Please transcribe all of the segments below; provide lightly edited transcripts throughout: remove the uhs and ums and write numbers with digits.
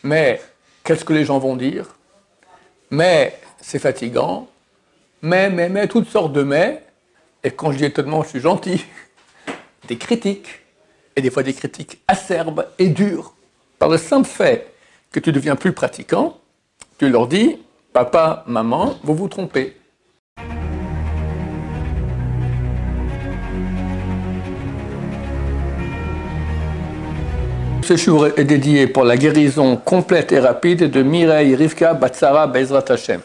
mais qu'est-ce que les gens vont dire, mais c'est fatigant, mais, toutes sortes de mais, et quand je dis étonnement, je suis gentil, des critiques, et des fois des critiques acerbes et dures, par le simple fait que tu deviens plus pratiquant, tu leur dis, papa, maman, vous vous trompez. Ce jour est dédié pour la guérison complète et rapide de Mireille Rivka Batsara Bezrat Hashem.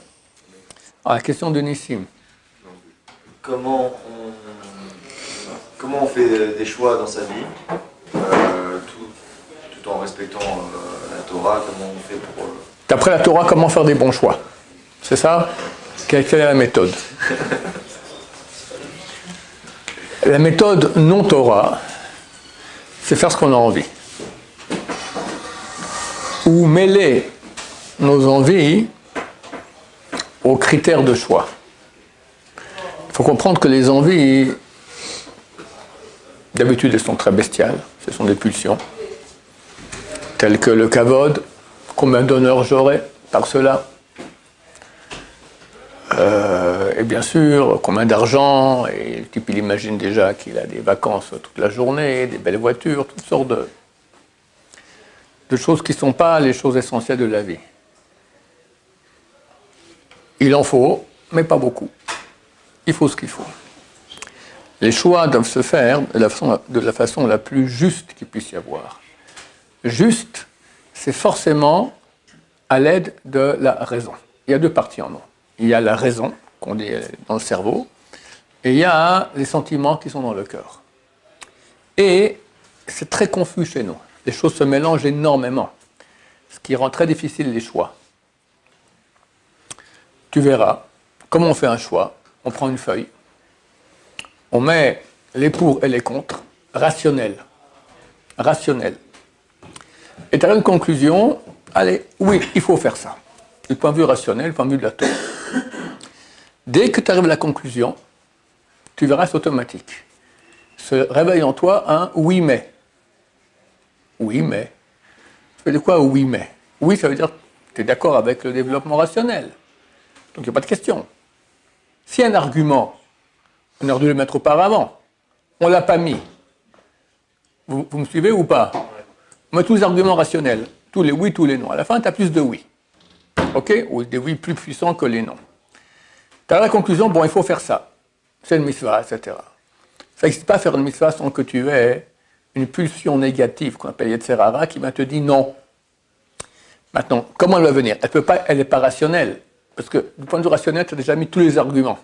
Alors, la question de Nissim. Comment on fait des choix dans sa vie, tout en respectant la Torah, comment on fait pour... D'après la Torah, comment faire des bons choix? C'est ça? Quelle est la méthode? La méthode non-Torah, c'est faire ce qu'on a envie. Ou mêler nos envies aux critères de choix. Il faut comprendre que les envies, d'habitude, elles sont très bestiales, ce sont des pulsions, telles que le kavod, combien d'honneur j'aurai par cela, et bien sûr, combien d'argent, et le type il imagine déjà qu'il a des vacances toute la journée, des belles voitures, toutes sortes de choses qui ne sont pas les choses essentielles de la vie. Il en faut, mais pas beaucoup. Il faut ce qu'il faut. Les choix doivent se faire de la façon la plus juste qu'il puisse y avoir. Juste, c'est forcément à l'aide de la raison. Il y a deux parties en nous. Il y a la raison, qu'on dit dans le cerveau, et il y a les sentiments qui sont dans le cœur. Et c'est très confus chez nous. Les choses se mélangent énormément, ce qui rend très difficile les choix. Tu verras, comment on fait un choix? On prend une feuille, on met les pour et les contre, rationnels. Et tu as une conclusion, allez, oui, il faut faire ça. Du point de vue rationnel, du point de vue de la Torah. Dès que tu arrives à la conclusion, tu verras, c'est automatique. Se réveille en toi un oui mais. Oui mais. Ça veut dire quoi oui mais? Oui, ça veut dire que tu es d'accord avec le développement rationnel. Donc il n'y a pas de question. Si un argument, on aurait dû le mettre auparavant, on ne l'a pas mis, vous me suivez ou pas? On met tous les arguments rationnels, tous les oui, tous les non. À la fin, tu as plus de oui. OK? Ou des oui plus puissants que les non. Tu as la conclusion, bon, il faut faire ça. C'est une mitzvah, etc. Ça n'existe pas faire une mitzvah sans que tu aies une pulsion négative qu'on appelle Yetzer Hara qui va te dire non. Maintenant, comment elle va venir? Elle n'est pas rationnelle. Parce que du point de vue rationnel, tu as déjà mis tous les arguments.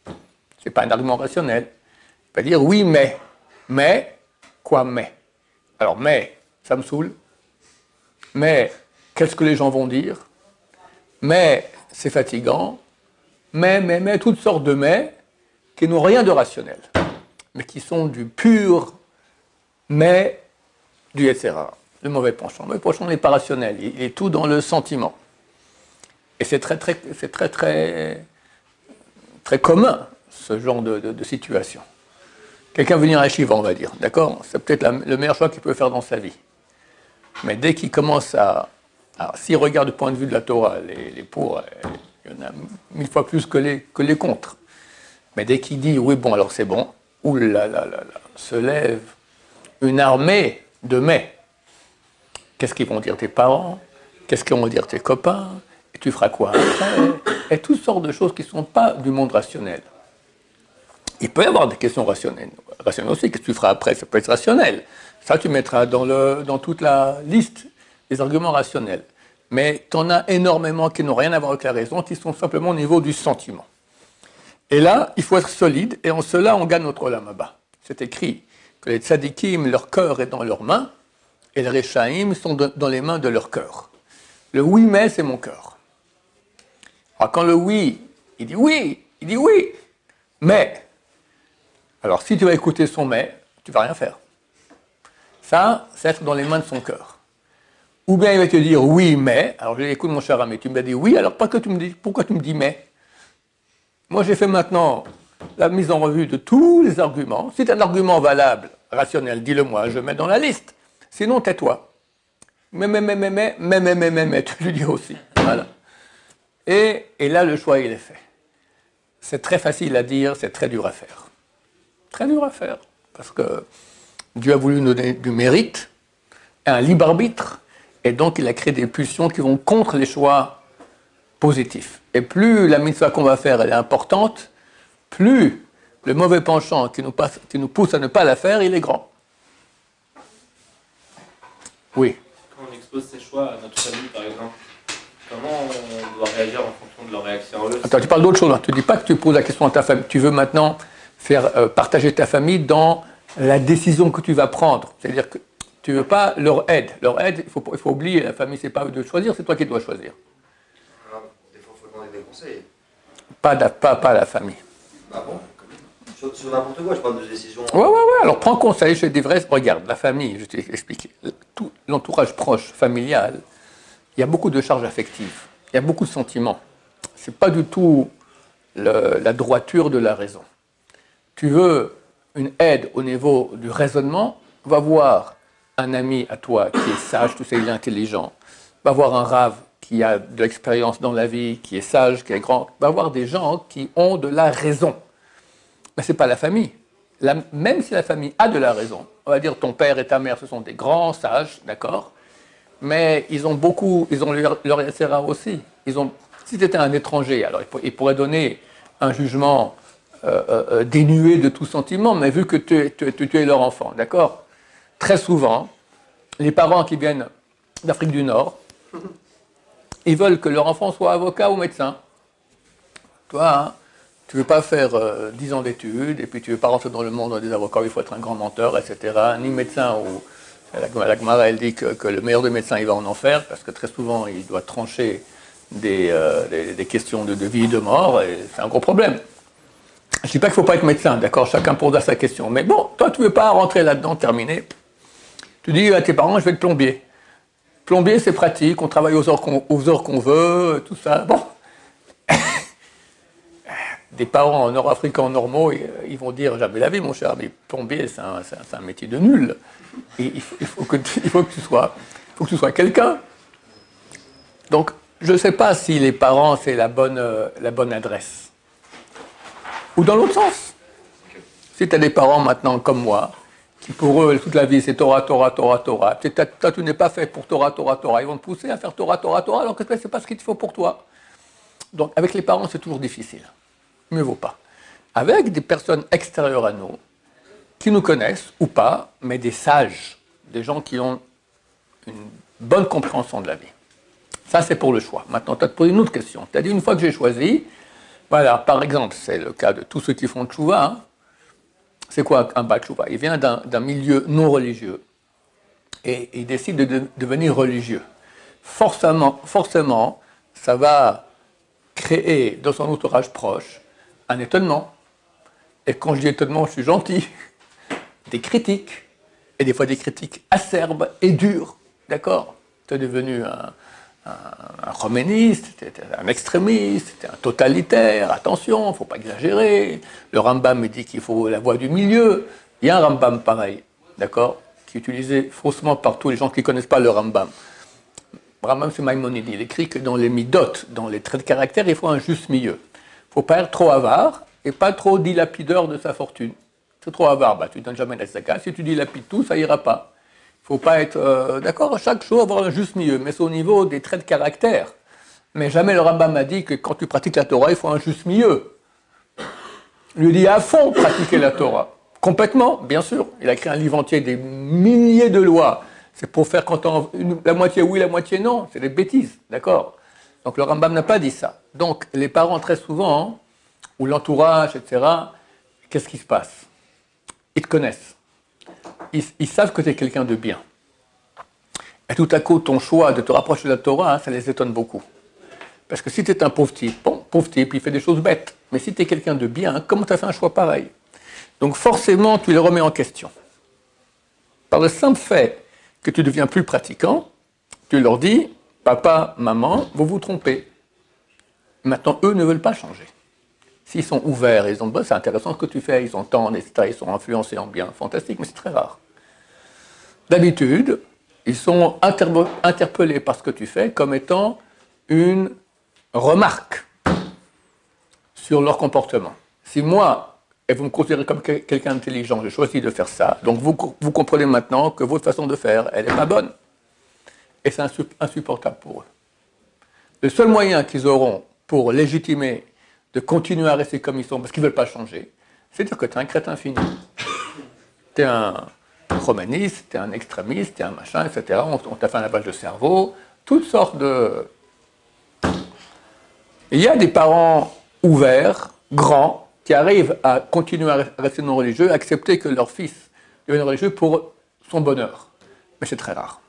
Ce n'est pas un argument rationnel. Il va dire oui, mais. Mais, quoi mais? Alors, mais, ça me saoule. Mais, qu'est-ce que les gens vont dire? Mais, c'est fatigant. Mais, toutes sortes de mais qui n'ont rien de rationnel. Mais qui sont du pur mais du etc. Le mauvais penchant. Le mauvais penchant n'est pas rationnel. Il est tout dans le sentiment. Et c'est très commun, ce genre de situation. Quelqu'un veut venir à Shiva, on va dire, d'accord? C'est peut-être le meilleur choix qu'il peut faire dans sa vie. Mais dès qu'il commence s'il regarde du point de vue de la Torah, les pour, il y en a 1000 fois plus que les contre. Mais dès qu'il dit, oui, bon, alors c'est bon, se lève une armée de mais. Qu'est-ce qu'ils vont dire tes parents? Qu'est-ce qu'ils vont dire tes copains? Et tu feras quoi après? Et toutes sortes de choses qui ne sont pas du monde rationnel. Il peut y avoir des questions rationnelles aussi. Qu'est-ce que tu feras après? Ça peut être rationnel. Ça, tu mettras dans toute la liste des arguments rationnels. Mais tu en as énormément qui n'ont rien à voir avec la raison, qui sont simplement au niveau du sentiment. Et là, il faut être solide, et en cela, on gagne notre olam haba. C'est écrit que les tzadikim, leur cœur est dans leurs mains, et les rechaïm sont dans les mains de leur cœur. Le oui, mais, c'est mon cœur. Alors quand le oui, il dit oui, mais. Alors si tu vas écouter son mais, tu ne vas rien faire. Ça, c'est être dans les mains de son cœur. Ou bien il va te dire oui, mais. Alors je dis, écoute mon cher ami, tu m'as dit oui, alors pourquoi tu me dis mais? Moi j'ai fait maintenant la mise en revue de tous les arguments. Si tu as un argument valable, rationnel, dis-le-moi, je le mets dans la liste. Sinon, tais-toi. mais, tu lui dis aussi. Voilà. Et là, le choix, il est fait. C'est très facile à dire, c'est très dur à faire. Très dur à faire. Parce que Dieu a voulu nous donner du mérite, un libre arbitre, et donc il a créé des pulsions qui vont contre les choix positifs. Et plus la mitzvah qu'on va faire elle est importante, plus le mauvais penchant qui nous pousse à ne pas la faire, il est grand. Oui. Quand on expose ses choix à notre famille, par exemple, comment on doit réagir en fonction de leur réaction à eux? Attends, tu parles d'autre chose. Hein. Tu ne dis pas que tu poses la question à ta famille. Tu veux maintenant faire partager ta famille dans la décision que tu vas prendre. C'est-à-dire que tu ne veux pas leur aide. Leur aide, il faut oublier, la famille, ce n'est pas à eux de choisir, c'est toi qui dois choisir. Des fois, il faut demander des conseils. Pas la famille. Ah bon? Sur n'importe quoi, je parle de décision. Ouais. Alors prends conseil, je dis vrai. Regarde, la famille, je t'ai expliqué. Tout l'entourage proche, familial, il y a beaucoup de charges affectives. Il y a beaucoup de sentiments. Ce n'est pas du tout la droiture de la raison. Tu veux une aide au niveau du raisonnement, va voir un ami à toi qui est sage, tu sais, il est intelligent. Va voir un rave qui a de l'expérience dans la vie, qui est sage, qui est grand. Va voir des gens qui ont de la raison. Mais ce n'est pas la famille. Même si la famille a de la raison, on va dire ton père et ta mère, ce sont des grands sages, d'accord, mais ils ont leur etc. aussi. Si tu étais un étranger, alors ils pourraient donner un jugement dénué de tout sentiment, mais vu que tu es leur enfant, d'accord. Très souvent, les parents qui viennent d'Afrique du Nord, ils veulent que leur enfant soit avocat ou médecin. Toi, hein, tu ne veux pas faire 10 ans d'études, et puis tu ne veux pas rentrer dans le monde des avocats, il faut être un grand menteur, etc. Ni médecin, ou la Gemara, elle dit que le meilleur des médecins, il va en enfer, parce que très souvent, il doit trancher des questions de vie et de mort, et c'est un gros problème. Je ne dis pas qu'il ne faut pas être médecin, d'accord, chacun posera sa question. Mais bon, toi, tu ne veux pas rentrer là-dedans, terminer. Tu dis à tes parents, je vais être plombier. Plombier, c'est pratique, on travaille aux heures qu'on veut, tout ça. Bon. Des parents nord-africains normaux, ils vont dire, jamais la vie, mon cher, mais plombier, c'est un métier de nul. Et il faut que tu sois quelqu'un. Donc, je ne sais pas si les parents, c'est la bonne adresse. Ou dans l'autre sens. Si tu as des parents maintenant comme moi, qui pour eux, toute la vie, c'est Torah, Torah, Torah, Torah. Toi, tu n'es pas fait pour Torah, Torah, Torah. Ils vont te pousser à faire Torah, Torah, Torah, alors que ce n'est pas ce qu'il te faut pour toi. Donc, avec les parents, c'est toujours difficile. Mieux vaut pas. Avec des personnes extérieures à nous, qui nous connaissent ou pas, mais des sages, des gens qui ont une bonne compréhension de la vie. Ça, c'est pour le choix. Maintenant, tu as posé une autre question. Tu as dit, une fois que j'ai choisi, voilà, par exemple, c'est le cas de tous ceux qui font tchouva. Hein. C'est quoi un bas tchouva? Il vient d'un milieu non religieux et il décide de devenir religieux. Forcément, ça va créer dans son entourage proche un étonnement. Et quand je dis étonnement, je suis gentil. Des critiques, et des fois des critiques acerbes et dures. D'accord? Tu es devenu un romainiste, tu es un extrémiste, tu es un totalitaire, attention, il ne faut pas exagérer. Le Rambam me dit qu'il faut la voie du milieu. Il y a un Rambam pareil, d'accord, qui est utilisé faussement par tous les gens qui ne connaissent pas le Rambam. Rambam, c'est Maïmonide, il écrit que dans les midot, dans les traits de caractère, il faut un juste milieu. Il ne faut pas être trop avare et pas trop dilapideur de sa fortune. C'est trop avare, tu ne donnes jamais la zakat. Si tu dilapides tout, ça ira pas. Il ne faut pas être, d'accord, chaque chose avoir un juste milieu, mais c'est au niveau des traits de caractère. Mais jamais le Rambam a dit que quand tu pratiques la Torah, il faut un juste milieu. Il lui dit à fond pratiquer la Torah. Complètement, bien sûr. Il a écrit un livre entier, des milliers de lois. C'est pour faire la moitié oui, la moitié non. C'est des bêtises, d'accord? Donc le Rambam n'a pas dit ça. Donc les parents, très souvent, hein, ou l'entourage, etc., qu'est-ce qui se passe? Ils te connaissent. Ils savent que tu es quelqu'un de bien. Et tout à coup, ton choix de te rapprocher de la Torah, hein, ça les étonne beaucoup. Parce que si tu es un pauvre type, il fait des choses bêtes. Mais si tu es quelqu'un de bien, comment tu as fait un choix pareil? Donc forcément, tu les remets en question. Par le simple fait que tu deviens plus pratiquant, tu leur dis, papa, maman, vous vous trompez. Maintenant, eux ne veulent pas changer. S'ils sont ouverts, ils ont dit, c'est intéressant ce que tu fais, ils entendent, etc., ils sont influencés en bien, fantastique, mais c'est très rare. D'habitude, ils sont interpellés par ce que tu fais comme étant une remarque sur leur comportement. Si moi, et vous me considérez comme quelqu'un d'intelligent, j'ai choisi de faire ça, donc vous comprenez maintenant que votre façon de faire, elle n'est pas bonne. Et c'est insupportable pour eux. Le seul moyen qu'ils auront pour légitimer de continuer à rester comme ils sont, parce qu'ils ne veulent pas changer, c'est de dire que tu es un crétin fini. Tu es un romaniste, tu es un extrémiste, tu es un machin, etc. On t'a fait un lavage de cerveau, toutes sortes de... Il y a des parents ouverts, grands, qui arrivent à continuer à rester non religieux, à accepter que leur fils devienne religieux pour son bonheur. Mais c'est très rare.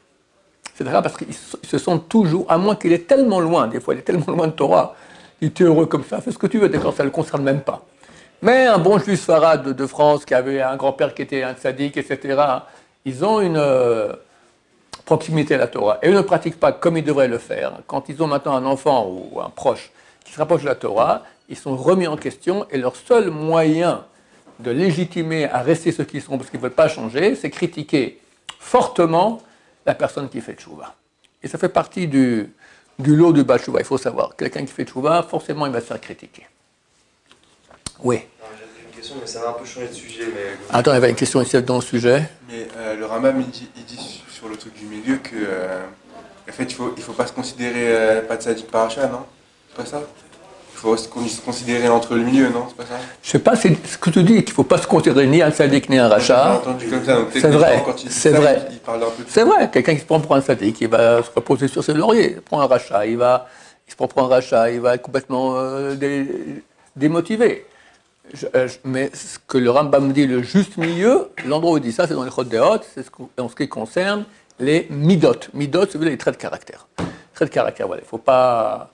C'est très rare parce qu'ils se sentent toujours, à moins qu'il est tellement loin, des fois il est tellement loin de Torah, il était heureux comme ça, fais ce que tu veux, d'accord, ça ne le concerne même pas. Mais un bon juif sfarade de France qui avait un grand-père qui était un tzaddik, etc., ils ont une proximité à la Torah. Et eux ne pratiquent pas comme ils devraient le faire. Quand ils ont maintenant un enfant ou un proche qui se rapproche de la Torah, ils sont remis en question et leur seul moyen de légitimer à rester ceux qu'ils sont parce qu'ils ne veulent pas changer, c'est critiquer fortement la personne qui fait tchouva. Et ça fait partie du lot du Baal Tchouva. Il faut savoir, quelqu'un qui fait tchouva, forcément il va se faire critiquer. Oui. J'ai une question, mais ça va un peu changer de sujet. Mais... Attends, il y avait une question ici dans le sujet. Mais le Rambam, il dit sur le truc du milieu que, en fait, il faut pas se considérer pas de sadique paracha, non? C'est pas ça? Il faut se considérer entre le milieu, non? C'est pas ça? Je sais pas, c'est ce que tu dis, qu'il ne faut pas se considérer ni un sadique ni un rachat. J'ai entendu comme ça, donc c'est vrai, c'est vrai. Il parle un peu de... C'est vrai, quelqu'un qui se prend pour un sadique, il va se reposer sur ses lauriers. Il prend un rachat, il se prend pour un rachat, il va être complètement démotivé. Mais ce que le Rambam dit, le juste milieu, l'endroit où il dit ça, c'est dans les Chot Deot, c'est en ce qui concerne les midot. Midot, c'est les traits de caractère. Traits de caractère, voilà. Il ne faut pas...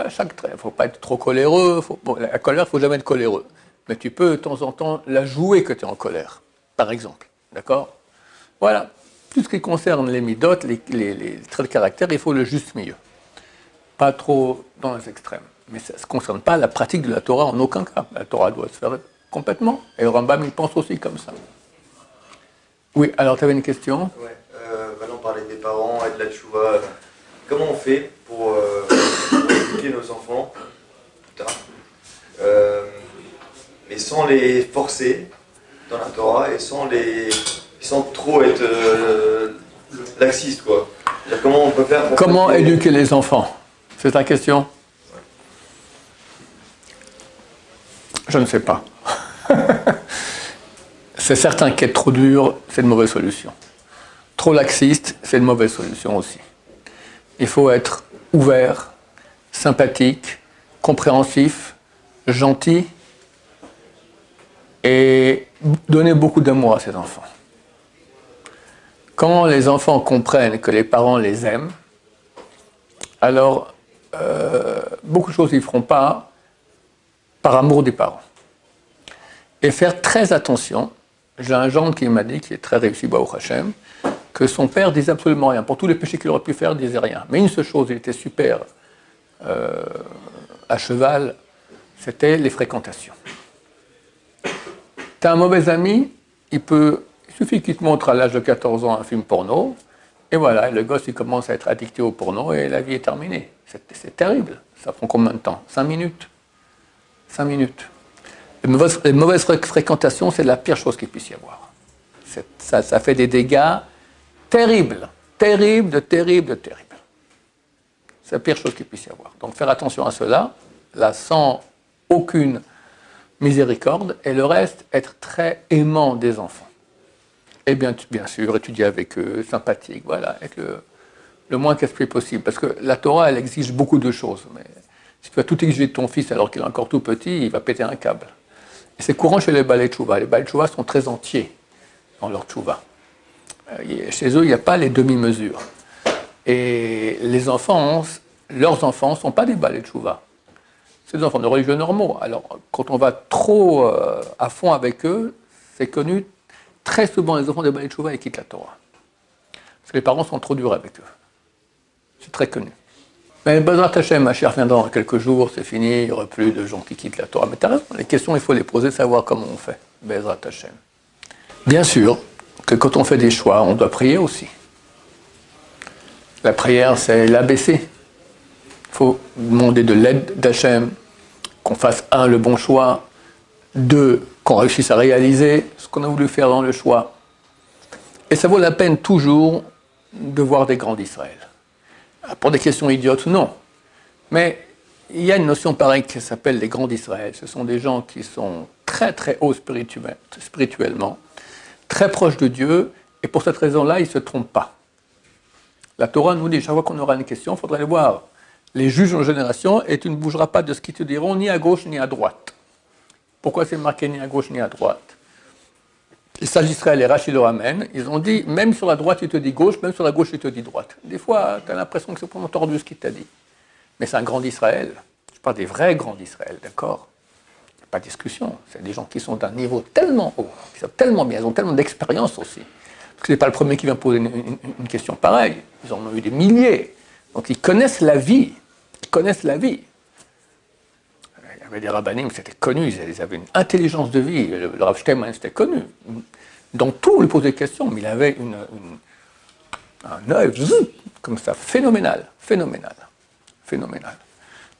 chaque trait. Il ne faut pas être trop coléreux. La colère, il ne faut jamais être coléreux. Mais tu peux, de temps en temps, la jouer que tu es en colère, par exemple. D'accord? Voilà. Tout ce qui concerne les midot, les traits de caractère, il faut le juste milieu. Pas trop dans les extrêmes. Mais ça ne se concerne pas la pratique de la Torah en aucun cas. La Torah doit se faire complètement. Et le Rambam, il pense aussi comme ça. Oui, alors tu avais une question? Ouais, maintenant on parlait des parents et de la tchouva. Comment on fait pour éduquer nos enfants, mais sans les forcer dans la Torah et sans trop être laxiste, quoi. Comment on peut faire pour... Comment éduquer les enfants? C'est ta question? Je ne sais pas. C'est certain qu'être trop dur, c'est une mauvaise solution. Trop laxiste, c'est une mauvaise solution aussi. Il faut être ouvert, sympathique, compréhensif, gentil et donner beaucoup d'amour à ses enfants. Quand les enfants comprennent que les parents les aiment, alors beaucoup de choses ils ne feront pas par amour des parents. Et faire très attention. J'ai un gendre qui m'a dit, qui est très réussi, Baruch Hashem, que son père disait absolument rien. Pour tous les péchés qu'il aurait pu faire, il ne disait rien. Mais une seule chose, il était super à cheval, c'était les fréquentations. Tu as un mauvais ami, il suffit qu'il te montre à l'âge de 14 ans un film porno, et voilà, le gosse il commence à être addicté au porno et la vie est terminée. C'est terrible. Ça prend combien de temps? 5 minutes. 5 minutes. Les mauvaises fréquentations, c'est la pire chose qu'il puisse y avoir. Ça fait des dégâts terribles, terribles. C'est la pire chose qu'il puisse y avoir. Donc faire attention à cela, là, sans aucune miséricorde, et le reste, être très aimant des enfants. Et bien sûr, étudier avec eux, sympathique, voilà, être le moins casse-pied possible. Parce que la Torah, elle exige beaucoup de choses. Mais si tu vas tout exiger de ton fils alors qu'il est encore tout petit, il va péter un câble. Et c'est courant chez les Baalei Tchouva. Les Baalei Tchouva sont très entiers dans leur tchouva. Chez eux, il n'y a pas les demi-mesures. Et leurs enfants ne sont pas des Baalei Tchouva. C'est des enfants de religieux normaux. Alors, quand on va trop à fond avec eux, c'est connu, très souvent les enfants des Baalei Tchouva, ils quittent la Torah. Parce que les parents sont trop durs avec eux. C'est très connu. Mais Bezrat Hashem, ma chère, viendra dans quelques jours, c'est fini, il n'y aura plus de gens qui quittent la Torah. Mais tu as raison, les questions, il faut les poser, savoir comment on fait. Bezrat Hashem. Bien sûr que quand on fait des choix, on doit prier aussi. La prière, c'est l'ABC. Il faut demander de l'aide d'Hachem, qu'on fasse, un, le bon choix, deux, qu'on réussisse à réaliser ce qu'on a voulu faire dans le choix. Et ça vaut la peine toujours de voir des grands d'Israël. Pour des questions idiotes, non. Mais il y a une notion pareille qui s'appelle les grands d'Israël. Ce sont des gens qui sont très très hauts spirituellement, très proches de Dieu, et pour cette raison-là, ils ne se trompent pas. La Torah nous dit, chaque fois qu'on aura une question, il faudrait aller voir les juges en génération, et tu ne bougeras pas de ce qu'ils te diront, ni à gauche ni à droite. Pourquoi c'est marqué ni à gauche ni à droite? Il s'agirait, les Rachid le ramènent, ils ont dit, même sur la droite il te dit gauche, même sur la gauche il te dit droite. Des fois, tu as l'impression que c'est vraiment tordu ce qu'il t'a dit. Mais c'est un grand d'Israël. Je parle des vrais grands d'Israël, d'accord? Pas de discussion. C'est des gens qui sont d'un niveau tellement haut, qui savent tellement bien, ils ont tellement d'expérience aussi. Parce que ce n'est pas le premier qui vient poser une question pareille. Ils en ont eu des milliers. Donc ils connaissent la vie. Ils connaissent la vie. Il y avait des rabbinim, c'était connu, ils avaient une intelligence de vie. Le Rav Steinman, c'était connu. Dans tout, on lui posait des questions, mais il avait un œil, comme ça, phénoménal.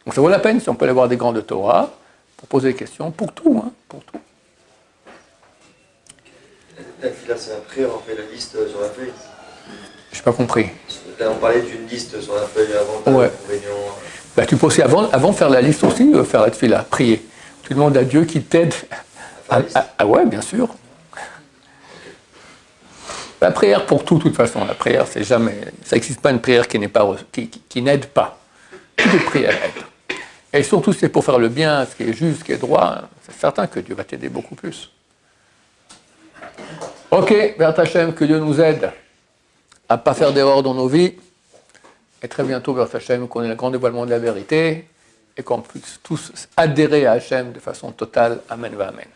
Donc ça vaut la peine, si on peut aller voir des grands de Torah, pour poser des questions, pour tout, hein, pour tout. La fila, c'est après, on fait la liste sur la feuille. Je n'ai pas compris. Là, on parlait d'une liste sur la feuille avant la réunion. Bah, tu peux aussi, avant de faire la liste aussi, faire la fila, prier. Tu demandes à Dieu qu'il t'aide. Ouais, bien sûr. La prière pour tout, de toute façon. La prière, c'est jamais. Ça n'existe pas une prière qui n'aide pas. Toute prière aide. Et surtout, c'est pour faire le bien, ce qui est juste, ce qui est droit. C'est certain que Dieu va t'aider beaucoup plus. Ok, Béat Hachem, que Dieu nous aide à ne pas faire d'erreurs dans nos vies. Et très bientôt, Béat Hachem, qu'on ait le grand dévoilement de la vérité et qu'on puisse tous adhérer à Hachem de façon totale. Amen, va Amen.